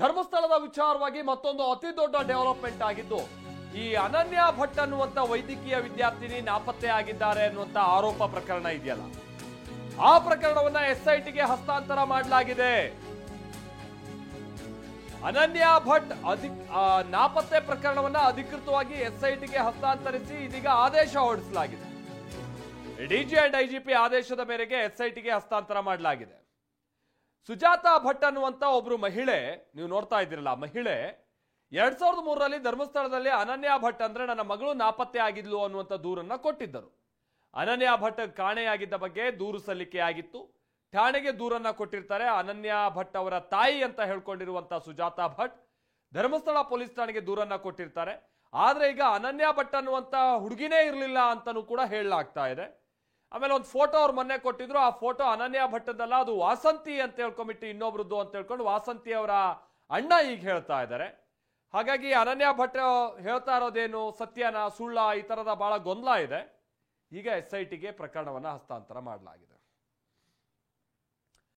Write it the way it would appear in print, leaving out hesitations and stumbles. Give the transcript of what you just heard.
ಧರ್ಮಸ್ಥಳದ ವಿಚಾರವಾಗಿ ಮತ್ತೊಂದು ಅತಿ ದೊಡ್ಡ ಡೆವಲಪ್ಮೆಂಟ್ ಆಗಿದ್ದು ಈ ಅನನ್ಯ ಭಟ್ ಅನ್ನುವಂತ ವೈದ್ಯಕೀಯ ವಿದ್ಯಾರ್ಥಿನಿ ನಾಪತ್ತೆ ಆಗಿದ್ದಾರೆ ಅನ್ನುವಂತ ಆರೋಪ ಪ್ರಕರಣ ಇದೆಯಲ್ಲ, ಆ ಪ್ರಕರಣವನ್ನ ಎಸ್ಐಟಿಗೆ ಹಸ್ತಾಂತರ ಮಾಡಲಾಗಿದೆ. ಅನನ್ಯ ಭಟ್ ನಾಪತ್ತೆ ಪ್ರಕರಣವನ್ನ ಅಧಿಕೃತವಾಗಿ ಎಸ್ಐಟಿಗೆ ಹಸ್ತಾಂತರಿಸಿ ಇದೀಗ ಆದೇಶ ಹೊರಡಿಸಲಾಗಿದೆ. ಡಿಜಿ ಅಂಡ್ ಐಜಿಪಿ ಆದೇಶದ ಮೇರೆಗೆ ಎಸ್ಐಟಿಗೆ ಹಸ್ತಾಂತರ ಮಾಡಲಾಗಿದೆ. ಸುಜಾತಾ ಭಟ್ ಅನ್ನುವಂತ ಒಬ್ರು ಮಹಿಳೆ, ನೀವು ನೋಡ್ತಾ ಇದ್ದೀರಲ್ಲ, ಮಹಿಳೆ 2003ರಲ್ಲಿ ಧರ್ಮಸ್ಥಳದಲ್ಲಿ ಅನನ್ಯ ಭಟ್ ಅಂದ್ರೆ ನನ್ನ ಮಗಳು ನಾಪತ್ತೆ ಆಗಿದ್ಲು ಅನ್ನುವಂತ ದೂರನ್ನ ಕೊಟ್ಟಿದ್ದರು. ಅನನ್ಯ ಭಟ್ ಕಾಣೆಯಾಗಿದ್ದ ಬಗ್ಗೆ ದೂರು ಸಲ್ಲಿಕೆ ಆಗಿತ್ತು. ಠಾಣೆಗೆ ದೂರನ್ನ ಕೊಟ್ಟಿರ್ತಾರೆ. ಅನನ್ಯ ಭಟ್ ಅವರ ತಾಯಿ ಅಂತ ಹೇಳ್ಕೊಂಡಿರುವಂತ ಸುಜಾತಾ ಭಟ್ ಧರ್ಮಸ್ಥಳ ಪೊಲೀಸ್ ಠಾಣೆಗೆ ದೂರನ್ನ ಕೊಟ್ಟಿರ್ತಾರೆ. ಆದ್ರೆ ಈಗ ಅನನ್ಯ ಭಟ್ ಅನ್ನುವಂತ ಹುಡುಗಿನೇ ಇರಲಿಲ್ಲ ಅಂತಾನೂ ಕೂಡ ಹೇಳಲಾಗ್ತಾ ಇದೆ. ಆಮೇಲೆ ಒಂದು ಫೋಟೋ ಅವ್ರು ಮೊನ್ನೆ ಕೊಟ್ಟಿದ್ರು. ಆ ಫೋಟೋ ಅನನ್ಯ ಭಟ್ಟದಲ್ಲ, ಅದು ವಾಸಂತಿ ಅಂತ ಹೇಳ್ಕೊಂಡ್ಬಿಟ್ಟು ಇನ್ನೊಬ್ರದ್ದು ಅಂತ ಹೇಳ್ಕೊಂಡು ವಾಸಂತಿ ಅವರ ಅಣ್ಣ ಈಗ ಹೇಳ್ತಾ ಇದ್ದಾರೆ. ಹಾಗಾಗಿ ಅನನ್ಯ ಭಟ್ ಹೇಳ್ತಾ ಇರೋದೇನು ಸತ್ಯನ ಸುಳ್ಳ ಈ ತರದ ಬಹಳ ಗೊಂದಲ ಇದೆ. ಈಗ ಎಸ್ಐಟಿಗೆ ಪ್ರಕರಣವನ್ನ ಹಸ್ತಾಂತರ ಮಾಡಲಾಗಿದೆ.